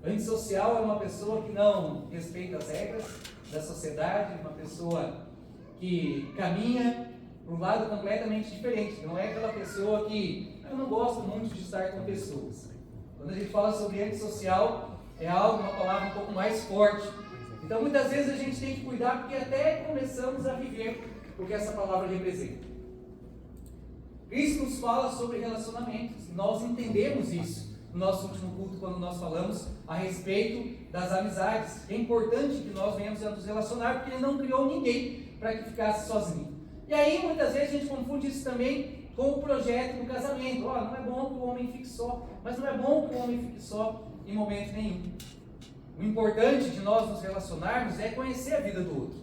Antissocial é uma pessoa que não respeita as regras da sociedade, uma pessoa que caminha para um lado completamente diferente. Não é aquela pessoa que eu não gosto muito de estar com pessoas. Quando a gente fala sobre antissocial, é algo, uma palavra um pouco mais forte. Então muitas vezes a gente tem que cuidar porque até começamos a viver o que essa palavra representa. Cristo nos fala sobre relacionamentos. Nós entendemos isso no nosso último culto, quando nós falamos a respeito das amizades. É importante que nós venhamos a nos relacionar, porque Ele não criou ninguém para que ficasse sozinho. E aí, muitas vezes, a gente confunde isso também com o projeto do casamento. Não é bom que o homem fique só, mas não é bom que o homem fique só em momento nenhum. O importante de nós nos relacionarmos é conhecer a vida do outro.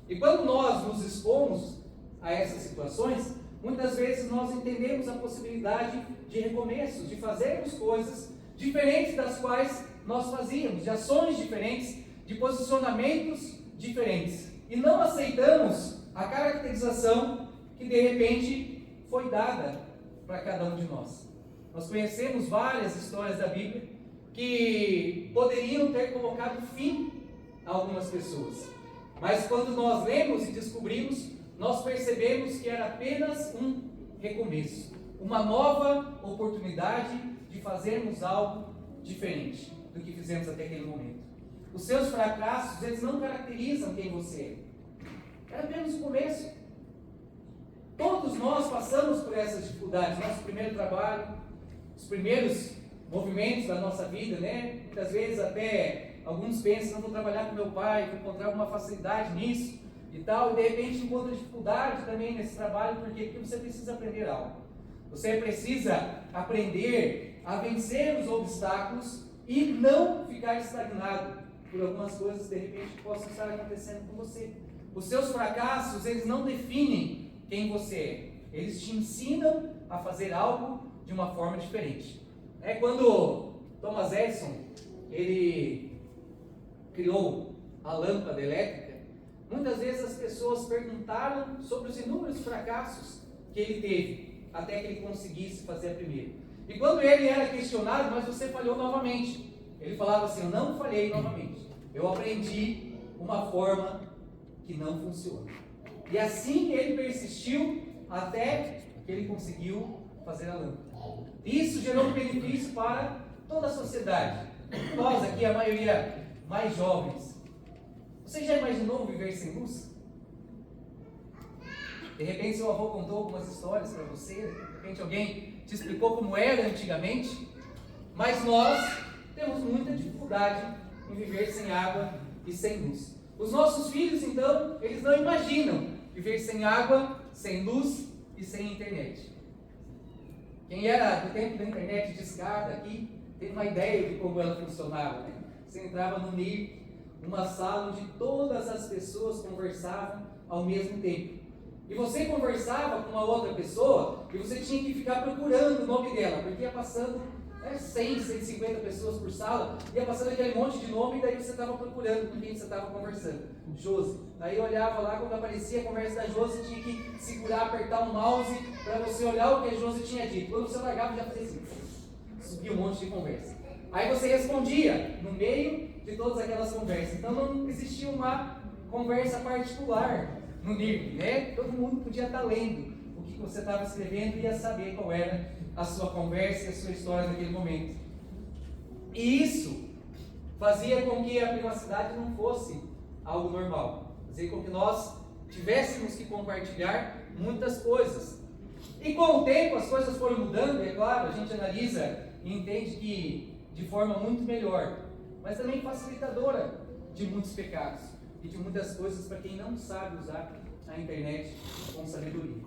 E quando nós nos expomos a essas situações, muitas vezes nós entendemos a possibilidade de recomeços, de fazermos coisas diferentes das quais nós fazíamos, de ações diferentes, de posicionamentos diferentes. E não aceitamos a caracterização que de repente foi dada para cada um de nós. Nós conhecemos várias histórias da Bíblia que poderiam ter colocado fim a algumas pessoas. Mas quando nós lemos e descobrimos, nós percebemos que era apenas um recomeço, uma nova oportunidade de fazermos algo diferente do que fizemos até aquele momento. Os seus fracassos, eles não caracterizam quem você é. Era apenas o começo. Todos nós passamos por essas dificuldades. Nosso primeiro trabalho, os primeiros movimentos da nossa vida, né? Muitas vezes até alguns pensam, não vou trabalhar com meu pai, vou encontrar alguma facilidade nisso e tal, e de repente encontra dificuldade também nesse trabalho, porque você precisa aprender algo. Você precisa aprender a vencer os obstáculos e não ficar estagnado por algumas coisas de repente que possam estar acontecendo com você. Os seus fracassos, eles não definem quem você é. Eles te ensinam a fazer algo de uma forma diferente. Quando Thomas Edison, ele criou a lâmpada elétrica, muitas vezes as pessoas perguntaram sobre os inúmeros fracassos que ele teve, até que ele conseguisse fazer a primeira. E quando ele era questionado, mas você falhou novamente, ele falava assim, eu não falhei novamente, eu aprendi uma forma que não funciona. E assim ele persistiu até que ele conseguiu fazer a lâmpada. Isso gerou um benefício para toda a sociedade. Nós aqui, a maioria mais jovens, você já imaginou viver sem luz? De repente seu avô contou algumas histórias para você, de repente alguém te explicou como era antigamente, mas nós temos muita dificuldade em viver sem água e sem luz. Os nossos filhos, então, eles não imaginam viver sem água, sem luz e sem internet. Quem era do tempo da internet de escada aqui, tem uma ideia de como ela funcionava, né? Você entrava no NIR, uma sala onde todas as pessoas conversavam ao mesmo tempo. E você conversava com uma outra pessoa e você tinha que ficar procurando o nome dela, porque ia passando 100, 150 pessoas por sala, ia passando aquele monte de nome e daí você estava procurando com quem você estava conversando. Josi. Aí eu olhava lá, quando aparecia a conversa da Josi, tinha que segurar, apertar o mouse para você olhar o que a Josi tinha dito. Quando você largava, já fazia assim, subia um monte de conversa. Aí você respondia no meio de todas aquelas conversas. Então não existia uma conversa particular no NIRV, né? Todo mundo podia estar lendo o que você estava escrevendo e ia saber qual era a sua conversa e a sua história naquele momento. E isso fazia com que a privacidade não fosse algo normal. Fazia com que nós tivéssemos que compartilhar muitas coisas. E com o tempo as coisas foram mudando, é claro, a gente analisa e entende que de forma muito melhor, mas também facilitadora de muitos pecados e de muitas coisas para quem não sabe usar a internet com sabedoria.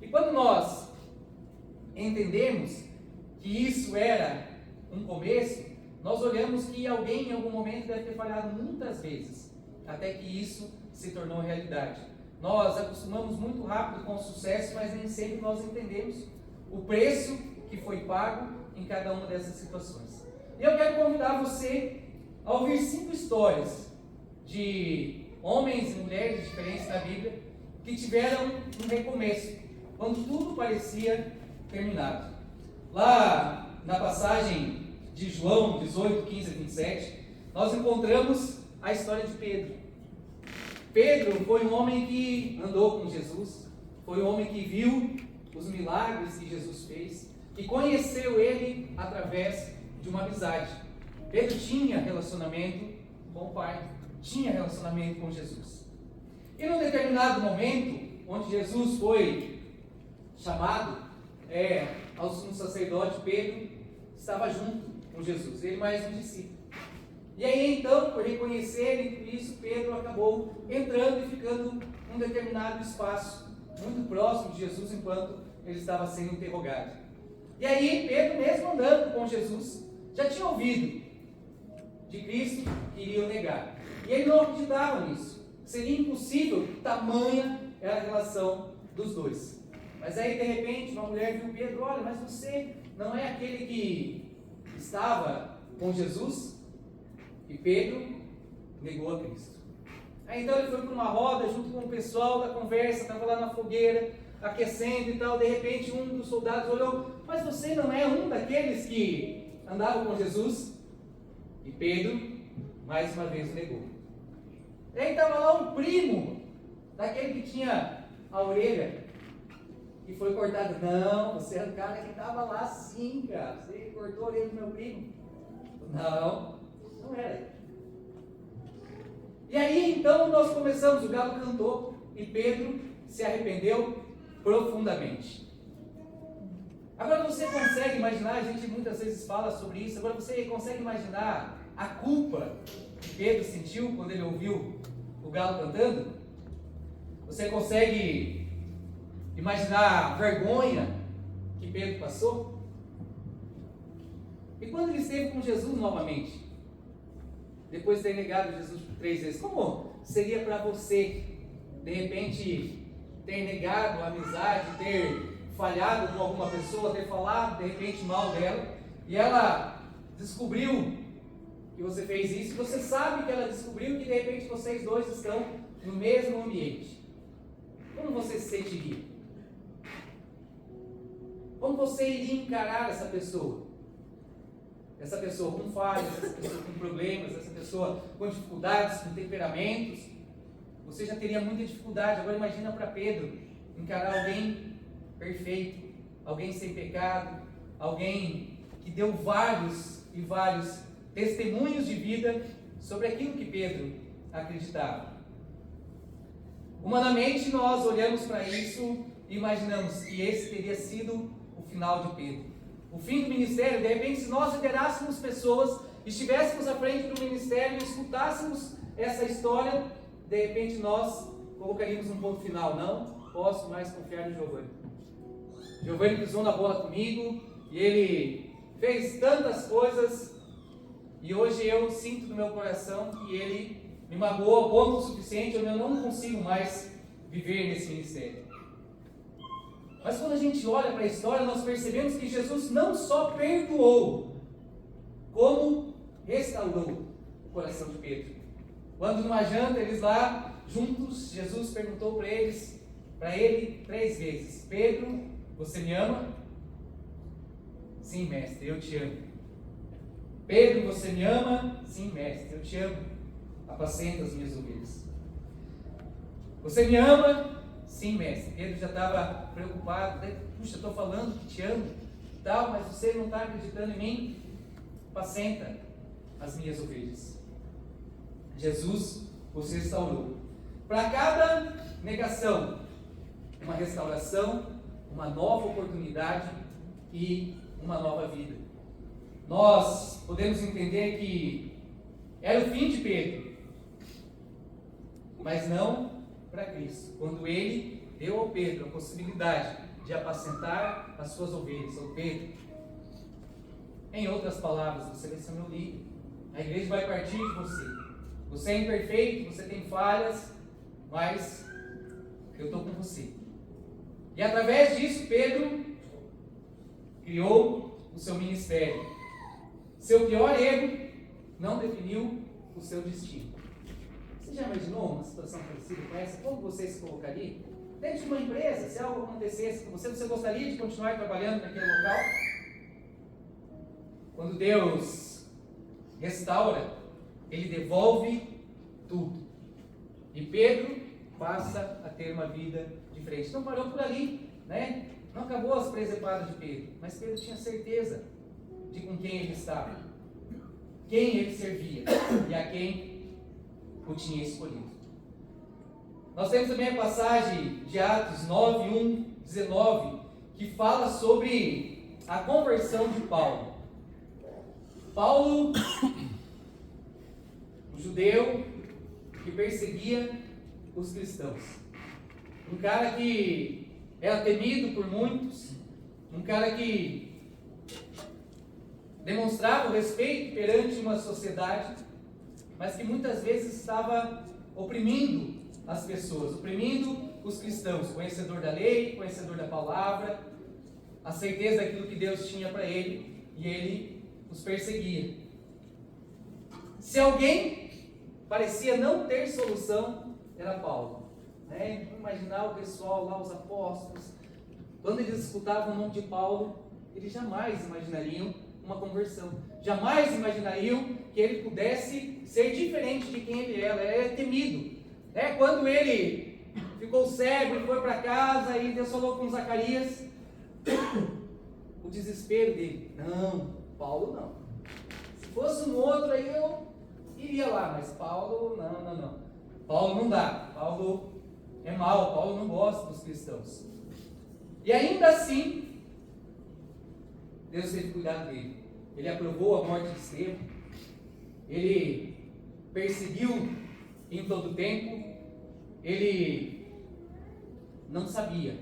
E quando nós entendemos que isso era um começo, nós olhamos que alguém em algum momento deve ter falhado muitas vezes, até que isso se tornou realidade. Nós acostumamos muito rápido com o sucesso, mas nem sempre nós entendemos o preço que foi pago em cada uma dessas situações. E eu quero convidar você a ouvir 5 histórias de homens e mulheres diferentes da Bíblia que tiveram um recomeço, quando tudo parecia terminado. Lá na passagem de João 18, 15 a 27, nós encontramos a história de Pedro. Pedro foi um homem que andou com Jesus, foi um homem que viu os milagres que Jesus fez, que conheceu ele através de uma amizade. Pedro tinha relacionamento com o Pai, tinha relacionamento com Jesus. E num determinado momento, onde Jesus foi chamado ao sumo sacerdote, Pedro estava junto com Jesus, ele mais um discípulo. E aí então, por reconhecerem isso, Pedro acabou entrando e ficando num determinado espaço, muito próximo de Jesus, enquanto ele estava sendo interrogado. E aí Pedro, mesmo andando com Jesus, já tinha ouvido de Cristo que iria o negar. E ele não acreditava nisso. Seria impossível, tamanha era a relação dos dois. Mas aí, de repente, uma mulher viu Pedro: olha, mas você não é aquele que estava com Jesus? E Pedro negou a Cristo. Aí então ele foi para uma roda junto com o pessoal da conversa, estava lá na fogueira, aquecendo e tal. De repente um dos soldados olhou: mas você não é um daqueles que andavam com Jesus? E Pedro, mais uma vez, negou. E aí estava lá um primo daquele que tinha a orelha e foi cortado. Não, você é o cara que estava lá sim, cara. Você cortou a orelha do meu primo. Não era. E aí então nós começamos, o galo cantou e Pedro se arrependeu profundamente. Agora você consegue imaginar, a gente muitas vezes fala sobre isso, agora você consegue imaginar a culpa que Pedro sentiu quando ele ouviu o galo cantando? Você consegue imaginar a vergonha que Pedro passou? E quando ele esteve com Jesus novamente, depois de ter negado Jesus por 3 vezes, como seria para você, de repente, ter negado a amizade, ter falhado com alguma pessoa, ter falado de repente mal dela, e ela descobriu que você fez isso, e você sabe que ela descobriu que de repente vocês dois estão no mesmo ambiente? Como você se sentiria? Como você iria encarar essa pessoa? Essa pessoa com falhas, essa pessoa com problemas, essa pessoa com dificuldades, com temperamentos. Você já teria muita dificuldade. Agora imagina para Pedro encarar alguém perfeito, alguém sem pecado, alguém que deu vários e vários testemunhos de vida sobre aquilo que Pedro acreditava. Humanamente nós olhamos para isso e imaginamos que esse teria sido o final de Pedro. O fim do ministério. De repente, se nós liderássemos pessoas, estivéssemos à frente do ministério e escutássemos essa história, de repente nós colocaríamos um ponto final. Não posso mais confiar no Giovanni. Giovanni pisou na bola comigo e ele fez tantas coisas e hoje eu sinto no meu coração que ele me magoou ao ponto suficiente onde eu não consigo mais viver nesse ministério. Mas quando a gente olha para a história, nós percebemos que Jesus não só perdoou, como restaurou o coração de Pedro. Quando numa janta, eles lá juntos, Jesus perguntou para ele 3 vezes: Pedro, você me ama? Sim, mestre, eu te amo. Pedro, você me ama? Sim, mestre, eu te amo. Apacenta as minhas ovelhas. Você me ama? Sim, mestre. Pedro já estava preocupado. Puxa, estou falando que te amo, tal, mas você não está acreditando em mim? Apacenta as minhas ovelhas. Jesus os restaurou. Para cada negação, uma restauração, uma nova oportunidade e uma nova vida. Nós podemos entender que era o fim de Pedro, mas não para Cristo, quando ele deu ao Pedro a possibilidade de apacentar as suas ovelhas. Ao Pedro, em outras palavras, você vai ser meu líder, a igreja vai partir de você. Você é imperfeito, você tem falhas, mas eu estou com você. E através disso, Pedro criou o seu ministério. Seu pior erro não definiu o seu destino. Você já imaginou uma situação parecida com essa? Como você se colocaria? Dentro de uma empresa, se algo acontecesse com você, você gostaria de continuar trabalhando naquele local? quando Deus restaura, Ele devolve tudo. E Pedro passa a ter uma vida diferente. Não parou por ali, né? Não acabou as presepadas de Pedro, mas Pedro tinha certeza de com quem ele estava, quem ele servia e a quem o tinha escolhido. Nós temos também a passagem de Atos 9, 1, 19, que fala sobre a conversão de Paulo. Paulo, um judeu que perseguia os cristãos. Um cara que era temido por muitos, um cara que demonstrava o respeito perante uma sociedade, mas que muitas vezes estava oprimindo as pessoas, oprimindo os cristãos, conhecedor da lei, conhecedor da palavra, a certeza daquilo que Deus tinha para ele, e ele os perseguia. Se alguém parecia não ter solução, era Paulo. Vamos imaginar o pessoal lá, os apóstolos, quando eles escutavam o nome de Paulo, eles jamais imaginariam uma conversão, jamais imaginariam que ele pudesse ser diferente de quem ele era temido. Quando ele ficou cego e foi para casa e Deus falou com Zacarias, o desespero dele, não, Paulo não. Se fosse um outro aí eu iria lá, mas Paulo não. Paulo não dá, Paulo é mau, Paulo não gosta dos cristãos. E ainda assim, Deus teve cuidado dele. Ele aprovou a morte de Estevão, ele perseguiu em todo o tempo, ele não sabia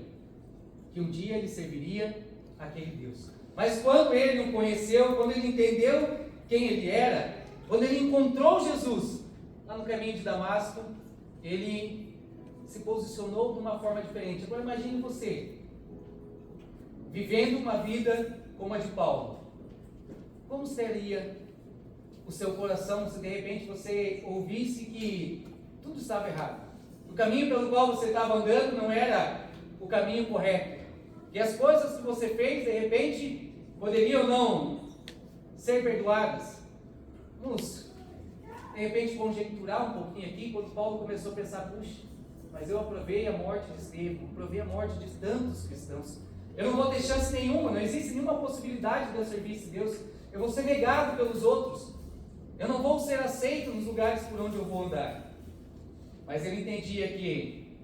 que um dia ele serviria aquele Deus. Mas quando ele o conheceu, quando ele entendeu quem ele era, quando ele encontrou Jesus lá no caminho de Damasco, ele se posicionou de uma forma diferente. Agora imagine você vivendo uma vida como a de Paulo. Como seria o seu coração se de repente você ouvisse que tudo estava errado? O caminho pelo qual você estava andando não era o caminho correto. E as coisas que você fez, de repente, poderiam não ser perdoadas. Vamos, de repente, conjecturar um pouquinho aqui, quando Paulo começou a pensar, puxa, mas eu aprovei a morte de Estevão, aprovei a morte de tantos cristãos. Eu não vou ter chance nenhuma, não existe nenhuma possibilidade de eu servir esse Deus. Eu vou ser negado pelos outros. Eu não vou ser aceito nos lugares por onde eu vou andar. Mas ele entendia que,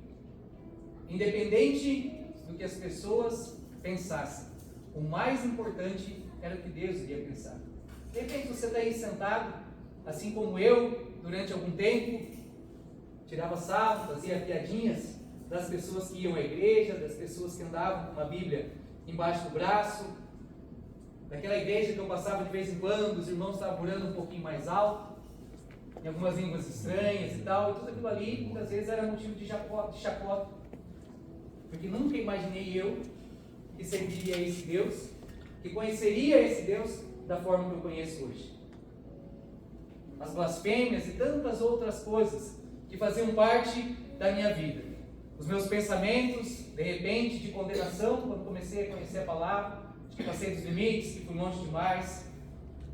independente do que as pessoas pensassem, o mais importante era o que Deus iria pensar. De repente você está aí sentado, assim como eu, durante algum tempo, tirava sarro, fazia piadinhas das pessoas que iam à igreja, das pessoas que andavam com uma Bíblia embaixo do braço, daquela igreja que eu passava de vez em quando, os irmãos estavam orando um pouquinho mais alto, em algumas línguas estranhas e tal, e tudo aquilo ali muitas vezes era motivo de chacota, porque nunca imaginei eu que serviria a esse Deus, que conheceria esse Deus da forma que eu conheço hoje. As blasfêmias e tantas outras coisas que faziam parte da minha vida. Os meus pensamentos, de repente, de condenação, quando comecei a conhecer a palavra, de que passei dos limites, que fui longe demais,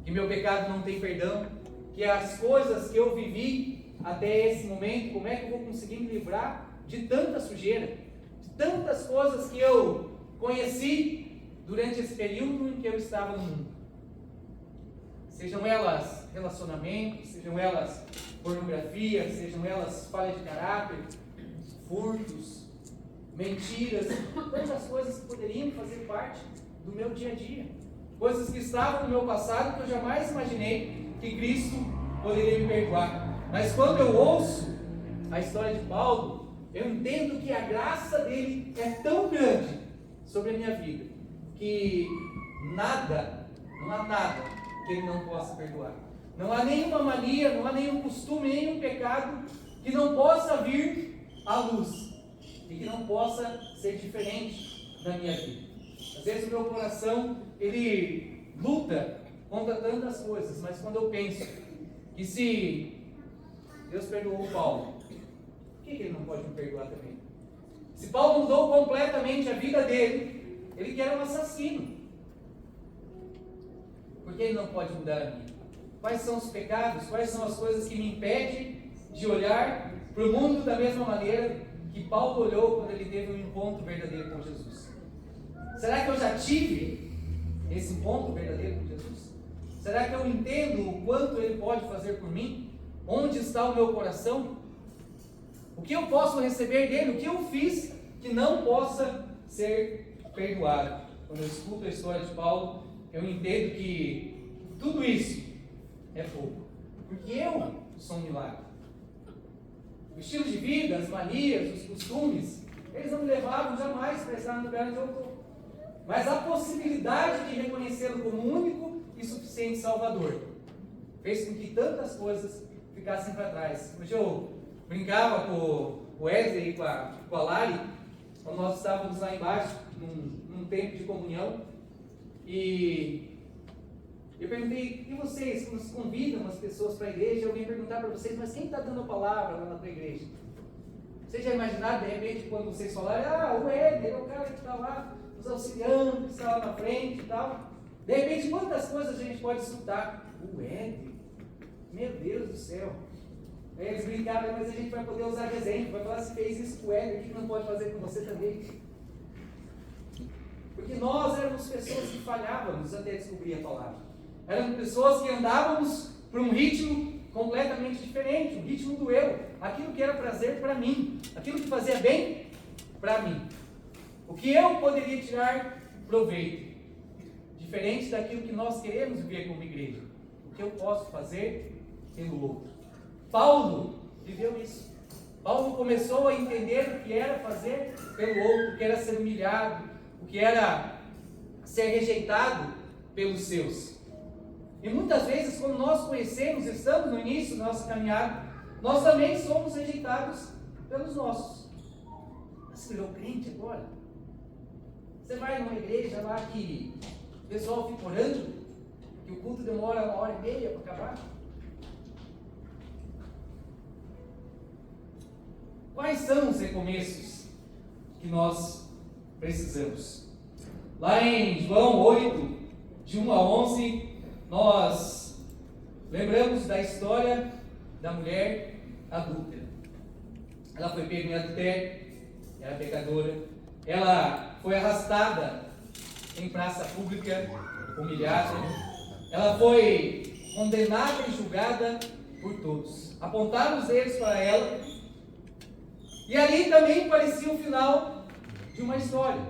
que meu pecado não tem perdão, que as coisas que eu vivi até esse momento, como é que eu vou conseguir me livrar de tanta sujeira, de tantas coisas que eu conheci durante esse período em que eu estava no mundo. Sejam elas relacionamentos, sejam elas pornografia, sejam elas falha de caráter, furtos, mentiras, tantas coisas que poderiam fazer parte do meu dia a dia. Coisas que estavam no meu passado que eu jamais imaginei que Cristo poderia me perdoar. Mas quando eu ouço a história de Paulo, eu entendo que a graça dele é tão grande sobre a minha vida, que não há nada que ele não possa perdoar. Não há nenhuma mania, não há nenhum costume, nenhum pecado que não possa vir à luz e que não possa ser diferente da minha vida. Às vezes o meu coração, ele luta contra tantas coisas, mas quando eu penso que se Deus perdoou Paulo, por que ele não pode me perdoar também? Se Paulo mudou completamente a vida dele, ele que era um assassino. Por que Ele não pode mudar a mim? Quais são os pecados? Quais são as coisas que me impedem de olhar para o mundo da mesma maneira que Paulo olhou quando ele teve um encontro verdadeiro com Jesus? Será que eu já tive esse encontro verdadeiro com Jesus? Será que eu entendo o quanto Ele pode fazer por mim? Onde está o meu coração? O que eu posso receber dele? O que eu fiz que não possa ser perdoado? Quando eu escuto a história de Paulo, eu entendo que tudo isso é pouco, porque eu sou um milagre. O estilo de vida, as manias, os costumes, eles não me levavam jamais para estar no lugar onde eu estou. Mas a possibilidade de reconhecê-lo como único e suficiente Salvador fez com que tantas coisas ficassem para trás. Hoje eu brincava com o Wesley e com a Lari, quando nós estávamos lá embaixo, num tempo de comunhão, e eu perguntei: e vocês, quando convidam as pessoas para a igreja, alguém perguntar para vocês, mas quem está dando a palavra lá na tua igreja? Vocês já imaginaram, de repente, quando vocês falarem: o Éder é o cara que está lá nos auxiliando, que está lá na frente e tal. De repente, quantas coisas a gente pode escutar? O Éder? Meu Deus do céu! Aí eles brincaram: mas a gente vai poder usar de exemplo, vai falar: se fez isso com o Éder, o que não pode fazer com você também? Porque nós éramos pessoas que falhávamos até descobrir a palavra. Éramos pessoas que andávamos por um ritmo completamente diferente, um ritmo do eu. Aquilo que era prazer para mim, aquilo que fazia bem para mim. O que eu poderia tirar proveito, diferente daquilo que nós queremos viver como igreja. O que eu posso fazer pelo outro. Paulo viveu isso. Paulo começou a entender o que era fazer pelo outro, o que era ser humilhado, o que era ser rejeitado pelos seus. E muitas vezes, quando nós conhecemos, estamos no início da nossa caminhada, nós também somos rejeitados pelos nossos. Você virou crente agora? Você vai numa igreja lá que o pessoal fica orando, que o culto demora 1h30 para acabar? Quais são os recomeços que nós precisamos? Lá em João 8, de 1 a 11, nós lembramos da história da mulher adúltera. Ela foi pega em adultério, era pecadora, ela foi arrastada em praça pública, humilhada, ela foi condenada e julgada por todos. Apontaram os dedos para ela, e ali também parecia o final de uma história.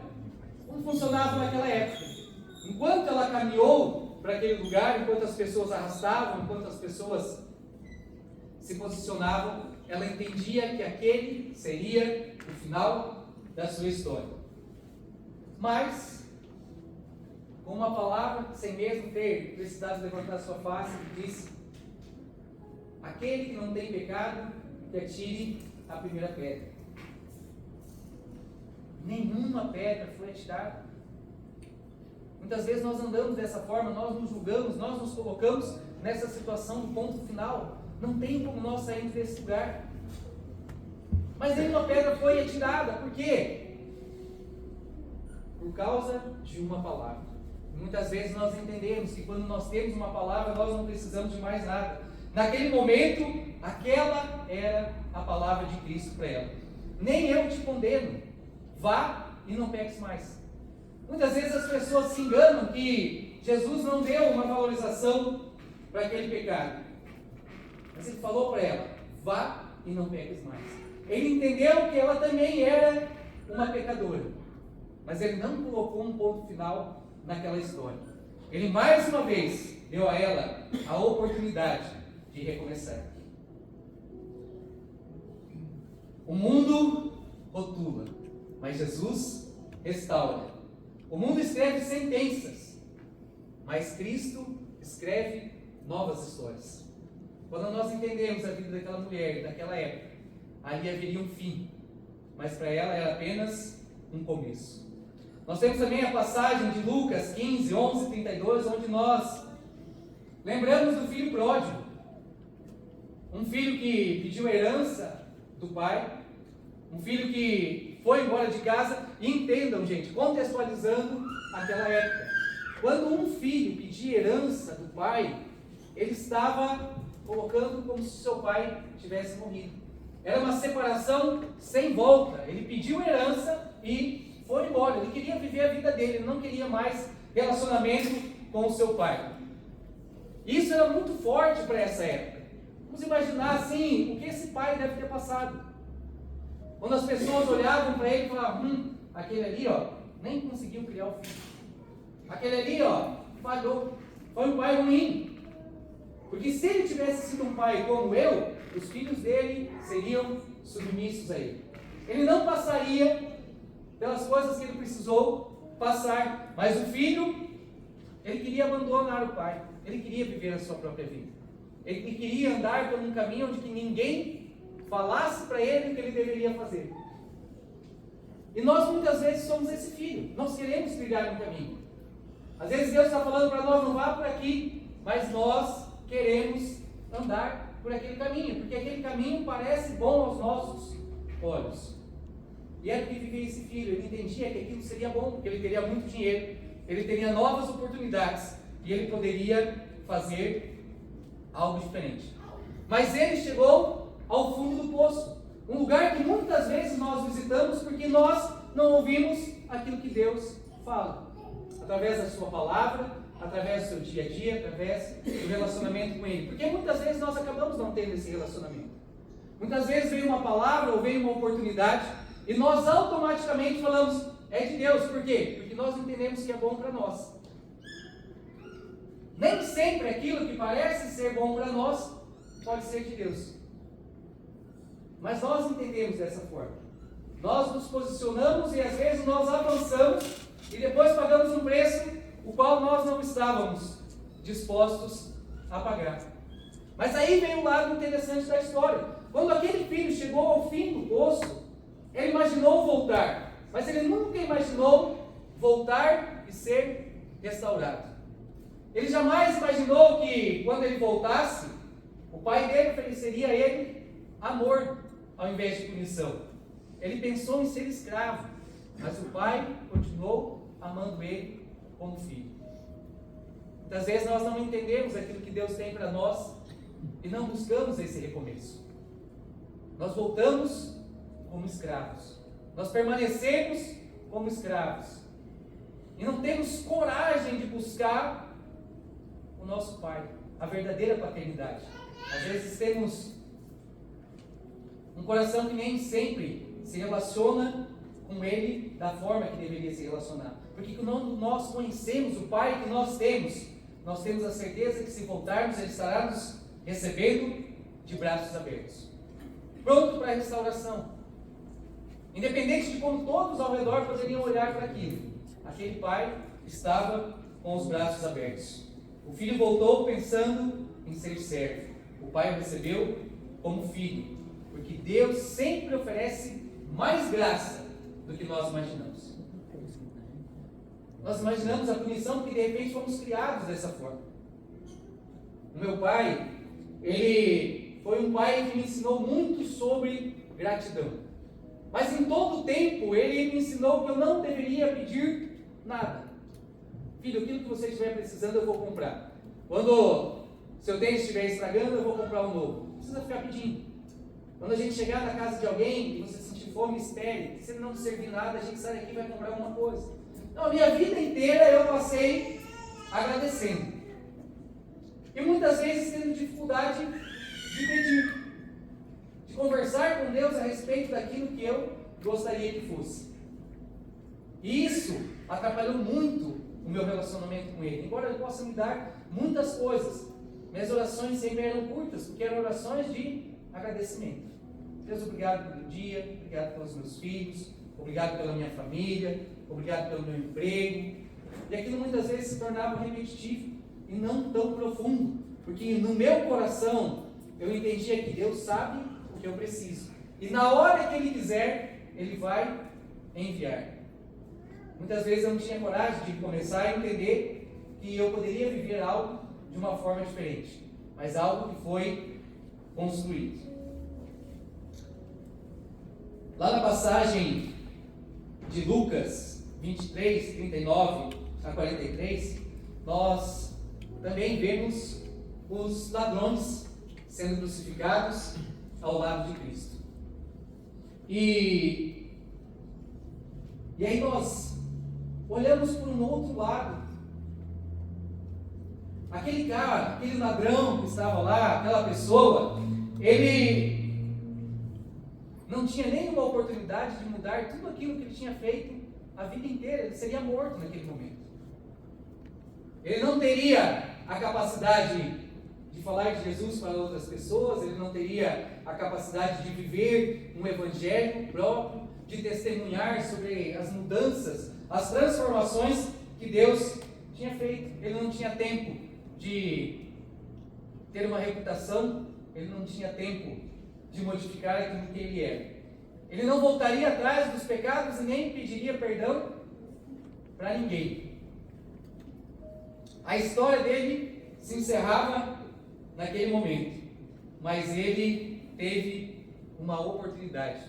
Como funcionava naquela época? Enquanto ela caminhou para aquele lugar, enquanto as pessoas arrastavam, enquanto as pessoas se posicionavam, ela entendia que aquele seria o final da sua história. Mas, com uma palavra, sem mesmo ter precisado levantar sua face, disse: aquele que não tem pecado, que atire a primeira pedra. Nenhuma pedra foi atirada. Muitas vezes nós andamos dessa forma, nós nos julgamos, nós nos colocamos nessa situação do ponto final. Não tem como nós sairmos desse lugar. Mas nenhuma pedra foi atirada. Por quê? Por causa de uma palavra. E muitas vezes nós entendemos que quando nós temos uma palavra, nós não precisamos de mais nada. Naquele momento, aquela era a palavra de Cristo para ela. Nem eu te condeno. Vá e não peques mais. Muitas vezes as pessoas se enganam que Jesus não deu uma valorização para aquele pecado. Mas Ele falou para ela: vá e não peques mais. Ele entendeu que ela também era uma pecadora. Mas Ele não colocou um ponto final naquela história. Ele mais uma vez deu a ela a oportunidade de recomeçar. O mundo rotula, mas Jesus restaura. O mundo escreve sentenças, mas Cristo escreve novas histórias. Quando nós entendemos a vida daquela mulher, daquela época, ali haveria um fim, mas para ela era apenas um começo. Nós temos também a passagem de Lucas 15, 11, 32, onde nós lembramos do filho pródigo. Um filho que pediu herança do pai, um filho que foi embora de casa. E entendam, gente, contextualizando aquela época. Quando um filho pedia herança do pai, ele estava colocando como se seu pai tivesse morrido. Era uma separação sem volta. Ele pediu herança e foi embora. Ele queria viver a vida dele, ele não queria mais relacionamento com o seu pai. Isso era muito forte para essa época. Vamos imaginar assim, o que esse pai deve ter passado. Quando as pessoas olhavam para ele e falavam, aquele ali, nem conseguiu criar o filho. Aquele ali, falhou. Foi um pai ruim. Porque se ele tivesse sido um pai como eu, os filhos dele seriam submissos a ele. Ele não passaria pelas coisas que ele precisou passar. Mas o filho, ele queria abandonar o pai. Ele queria viver a sua própria vida. Ele queria andar por um caminho onde que ninguém falasse para ele o que ele deveria fazer. E nós muitas vezes somos esse filho. Nós queremos trilhar um caminho. Às vezes Deus está falando para nós, não vá por aqui, mas nós queremos andar por aquele caminho, porque aquele caminho parece bom aos nossos olhos. E era o que vivia esse filho. Ele entendia que aquilo seria bom, porque ele teria muito dinheiro, ele teria novas oportunidades, e ele poderia fazer algo diferente. Mas ele chegou ao fundo do poço, um lugar que muitas vezes nós visitamos porque nós não ouvimos aquilo que Deus fala, através da sua palavra, através do seu dia a dia, através do relacionamento com Ele, porque muitas vezes nós acabamos não tendo esse relacionamento. Muitas vezes vem uma palavra ou vem uma oportunidade e nós automaticamente falamos, é de Deus. Por quê? Porque nós entendemos que é bom para nós. Nem sempre aquilo que parece ser bom para nós pode ser de Deus. Mas nós entendemos dessa forma. Nós nos posicionamos e às vezes nós avançamos e depois pagamos um preço o qual nós não estávamos dispostos a pagar. Mas aí vem o lado interessante da história. Quando aquele filho chegou ao fim do poço, ele imaginou voltar, mas ele nunca imaginou voltar e ser restaurado. Ele jamais imaginou que quando ele voltasse, o pai dele ofereceria a ele amor ao invés de punição. Ele pensou em ser escravo, mas o pai continuou amando ele como filho. Muitas vezes nós não entendemos aquilo que Deus tem para nós e não buscamos esse recomeço. Nós voltamos como escravos. Nós permanecemos como escravos. E não temos coragem de buscar o nosso Pai, a verdadeira paternidade. Às vezes temos um coração que nem sempre se relaciona com Ele da forma que deveria se relacionar. Porque quando nós conhecemos o Pai que nós temos a certeza que se voltarmos, Ele estará nos recebendo de braços abertos, pronto para a restauração. Independente de como todos ao redor poderiam olhar para aquilo, aquele pai estava com os braços abertos. O filho voltou pensando em ser servo. O pai o recebeu como filho, porque Deus sempre oferece mais graça do que nós imaginamos. Nós imaginamos a punição porque de repente fomos criados dessa forma. O meu pai, ele foi um pai que me ensinou muito sobre gratidão. Mas em todo o tempo ele me ensinou que eu não deveria pedir nada. Filho, aquilo que você estiver precisando eu vou comprar. Quando seu tênis estiver estragando eu vou comprar um novo. Não precisa ficar pedindo. Quando a gente chegar na casa de alguém e você sentir fome, espere. Se não servir nada, a gente sai daqui e vai comprar alguma coisa. Não, a minha vida inteira eu passei agradecendo. E muitas vezes tendo dificuldade de pedir, de conversar com Deus a respeito daquilo que eu gostaria que fosse. E isso atrapalhou muito o meu relacionamento com Ele. Embora eu possa me dar muitas coisas, minhas orações sempre eram curtas, porque eram orações de agradecimento. Deus, obrigado pelo dia, obrigado pelos meus filhos, obrigado pela minha família, obrigado pelo meu emprego. E aquilo muitas vezes se tornava repetitivo e não tão profundo, porque no meu coração eu entendia que Deus sabe o que eu preciso. E na hora que Ele quiser, Ele vai enviar. Muitas vezes eu não tinha coragem de começar a entender que eu poderia viver algo de uma forma diferente, mas algo que foi construído. Lá na passagem de Lucas 23, 39 a 43, nós também vemos os ladrões sendo crucificados ao lado de Cristo. E aí nós olhamos por um outro lado. Aquele cara, aquele ladrão que estava lá, aquela pessoa, ele não tinha nenhuma oportunidade de mudar tudo aquilo que ele tinha feito a vida inteira. Ele seria morto naquele momento. Ele não teria a capacidade de falar de Jesus para outras pessoas, ele não teria a capacidade de viver um evangelho próprio, de testemunhar sobre as mudanças, as transformações que Deus tinha feito. Ele não tinha tempo de ter uma reputação, ele não tinha tempo de modificar aquilo que ele era. Ele não voltaria atrás dos pecados e nem pediria perdão para ninguém. A história dele se encerrava naquele momento, mas ele teve uma oportunidade.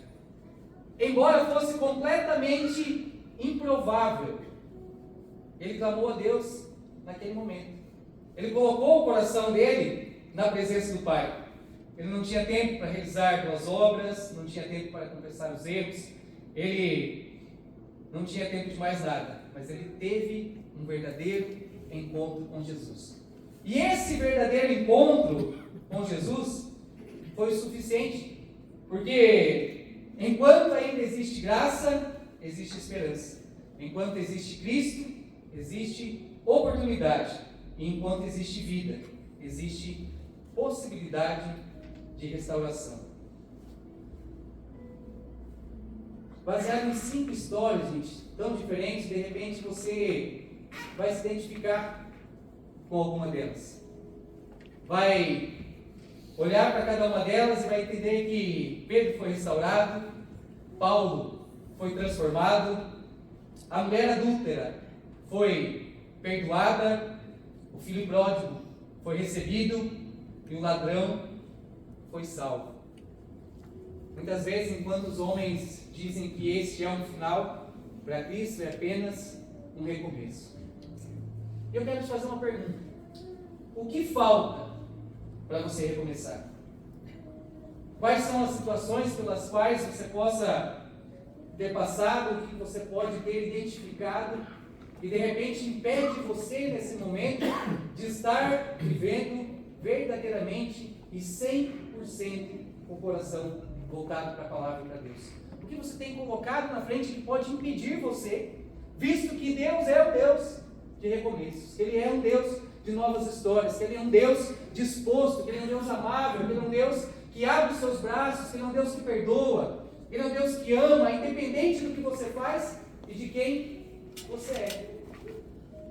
Embora fosse completamente improvável, ele clamou a Deus naquele momento. Ele colocou o coração dele na presença do Pai. Ele não tinha tempo para realizar boas obras, não tinha tempo para confessar os erros, ele não tinha tempo de mais nada, mas ele teve um verdadeiro encontro com Jesus. E esse verdadeiro encontro com Jesus foi o suficiente, porque enquanto ainda existe graça, existe esperança. Enquanto existe Cristo, existe oportunidade. E enquanto existe vida, existe possibilidade de restauração. Baseado em 5 histórias, gente, tão diferentes, de repente você vai se identificar com alguma delas. Vai olhar para cada uma delas e vai entender que Pedro foi restaurado, Paulo foi transformado, a mulher adúltera foi perdoada, o filho pródigo foi recebido e o ladrão foi salvo. Muitas vezes, enquanto os homens dizem que este é um final, para Cristo é apenas um recomeço. Eu quero te fazer uma pergunta. O que falta para você recomeçar? Quais são as situações pelas quais você possa ter passado, o que você pode ter identificado e de repente impede você nesse momento de estar vivendo verdadeiramente e 100% com o coração voltado para a palavra e para Deus? O que você tem colocado na frente que pode impedir você, visto que Deus é o Deus de recomeços, que Ele é um Deus de novas histórias, que Ele é um Deus disposto, que Ele é um Deus amável, que Ele é um Deus que abre os seus braços, que Ele é um Deus que perdoa, que Ele é um Deus que ama, independente do que você faz e de quem você é.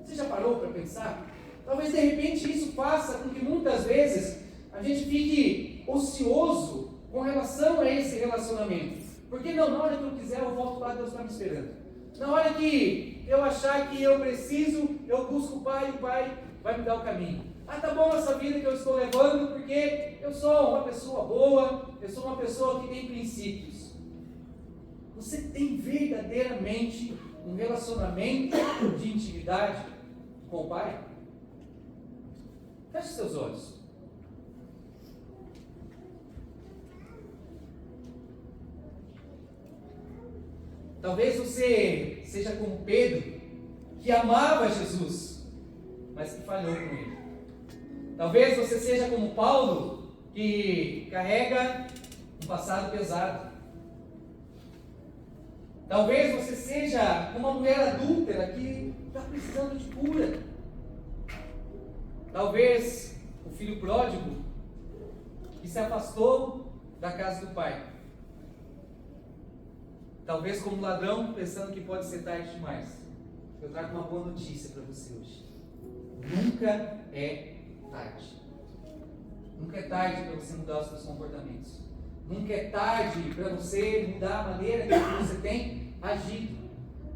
Você já parou para pensar? Talvez de repente isso faça com que muitas vezes a gente fique ocioso com relação a esse relacionamento. Porque não, na hora que eu quiser eu volto lá, Deus está me esperando. Na hora que eu achar que eu preciso, eu busco o Pai e o Pai vai me dar o caminho. Ah, tá bom essa vida que eu estou levando porque eu sou uma pessoa boa, eu sou uma pessoa que tem princípios. Você tem verdadeiramente um relacionamento de intimidade com o Pai? Feche seus olhos. Talvez você seja como Pedro, que amava Jesus, mas que falhou com ele. Talvez você seja como Paulo, que carrega um passado pesado. Talvez você seja como uma mulher adúltera que está precisando de cura. Talvez o filho pródigo que se afastou da casa do pai. Talvez como ladrão, pensando que pode ser tarde demais. Eu trago uma boa notícia para você hoje. Nunca é tarde. Nunca é tarde para você mudar os seus comportamentos. Nunca é tarde para você mudar a maneira que você tem agido.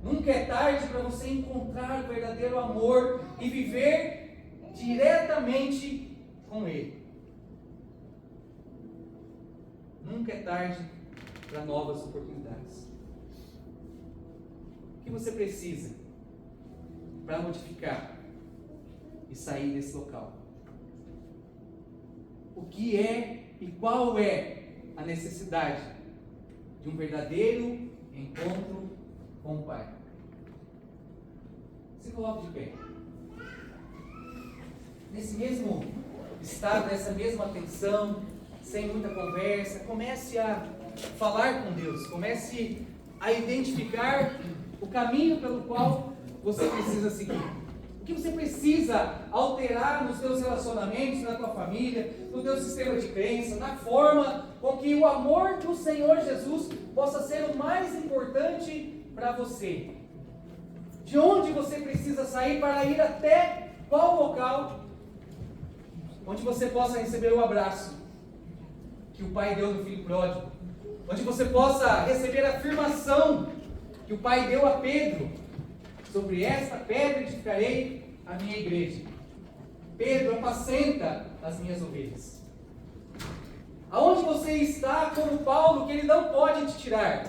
Nunca é tarde para você encontrar o verdadeiro amor e viver diretamente com Ele. Nunca é tarde para novas oportunidades. O que você precisa para modificar e sair desse local. O que é e qual é a necessidade de um verdadeiro encontro com o Pai? Se coloque de pé. Nesse mesmo estado, nessa mesma atenção, sem muita conversa, comece a falar com Deus, comece a identificar o caminho pelo qual você precisa seguir. O que você precisa alterar nos seus relacionamentos, na tua família, no teu sistema de crença, na forma com que o amor do Senhor Jesus possa ser o mais importante para você. De onde você precisa sair para ir até qual local onde você possa receber o abraço que o Pai deu no Filho Pródigo, onde você possa receber a afirmação que o Pai deu a Pedro: sobre esta pedra edificarei a minha igreja. Pedro, apacenta as minhas ovelhas. Aonde você está como Paulo, que ele não pode te tirar?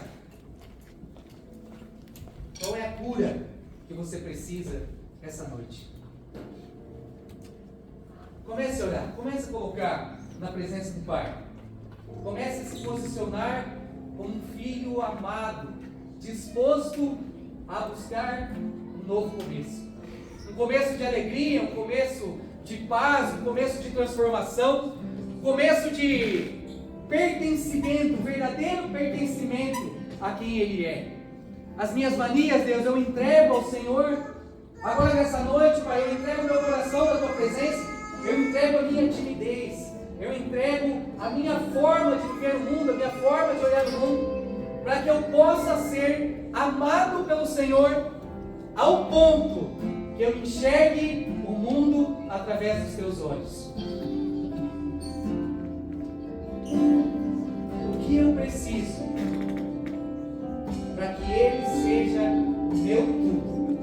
Qual é a cura que você precisa essa noite? Comece a orar, comece a colocar na presença do Pai. Comece a se posicionar como um filho amado, disposto a buscar um novo começo. Um começo de alegria, um começo de paz, um começo de transformação, um começo de pertencimento, verdadeiro pertencimento a quem Ele é. As minhas manias, Deus, eu entrego ao Senhor. Agora nessa noite, Pai, eu entrego o meu coração na Tua presença. Eu entrego a minha timidez. Eu entrego a minha forma de viver o mundo, a minha forma de olhar o mundo, para que eu possa ser amado pelo Senhor ao ponto que eu enxergue o mundo através dos Teus olhos. O que eu preciso para que Ele seja meu tudo?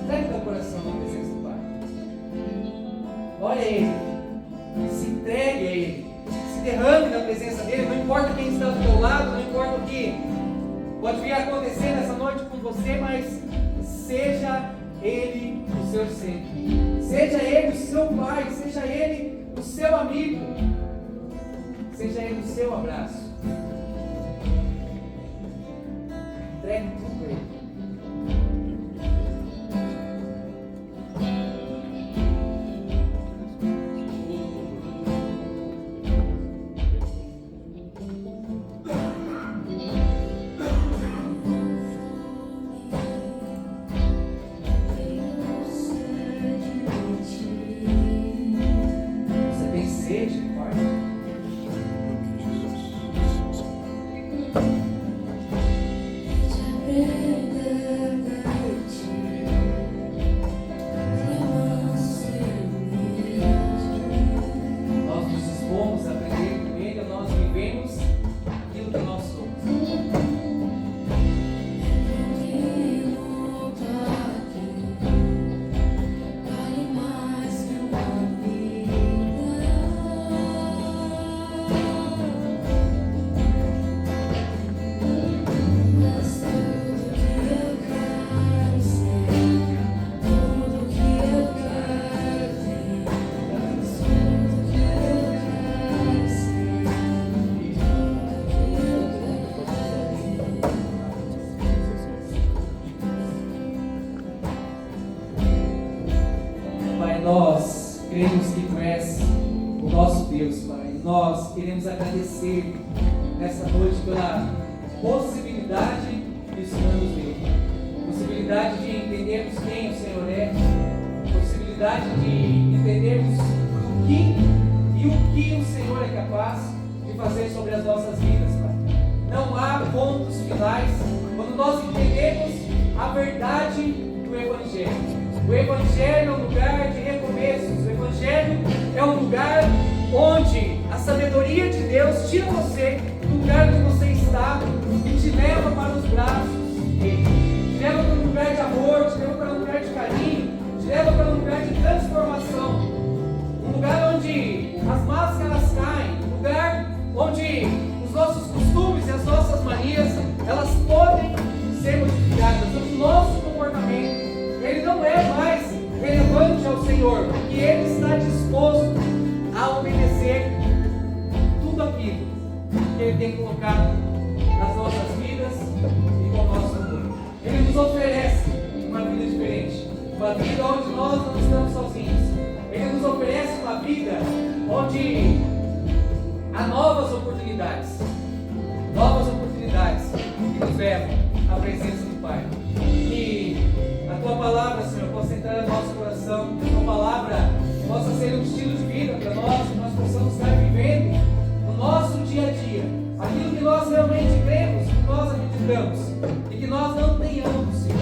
Entregue teu coração na presença do Pai. Olha Ele, se entregue a Ele, se derrame na presença dEle. Não importa quem está do teu lado, não importa o que pode vir a acontecer nessa noite com você, mas seja Ele o seu centro, seja Ele o seu Pai, seja Ele o seu amigo, seja Ele o seu abraço. Entregue tudo a Ele. Nós cremos que Tu és o nosso Deus, Pai. Nós queremos agradecer nessa noite pela possibilidade que o Senhor nos deu. Possibilidade de entendermos quem o Senhor é. Possibilidade de entendermos o que o Senhor é capaz de fazer sobre as nossas vidas, Pai. Não há pontos finais quando nós entendemos a verdade do Evangelho. O Evangelho é um lugar de recomeços. O Evangelho é um lugar onde a sabedoria de Deus tira você do lugar que você está e te leva para os braços dele. Te leva para um lugar de amor, te leva para um lugar de carinho, te leva para um lugar de transformação. Um lugar onde as máscaras caem, um lugar onde os nossos costumes e as nossas manias, elas podem ser modificadas. O nosso comportamento, ele não é mais relevante ao Senhor. que Ele está disposto a obedecer tudo aquilo que Ele tem colocado nas nossas vidas e com o nosso amor. Ele nos oferece uma vida diferente, uma vida onde nós não estamos sozinhos. Ele nos oferece uma vida onde há novas oportunidades que nos levam à presença do Pai. Que a Tua palavra, Senhor, possa entrar no nosso coração, que a Tua palavra possa ser um estilo de vida para nós, que nós possamos estar vivendo no nosso dia a dia aquilo que nós realmente cremos, que nós acreditamos, e que nós não tenhamos, Senhor,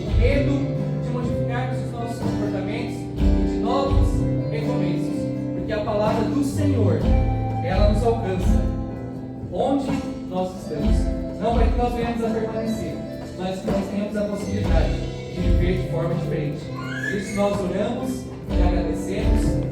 o medo de modificarmos os nossos comportamentos e de novos recomeços, porque a palavra do Senhor, ela nos alcança onde nós estamos. Não para que nós venhamos a permanecer, mas que nós tenhamos a possibilidade de viver de forma diferente. Por isso nós oramos e agradecemos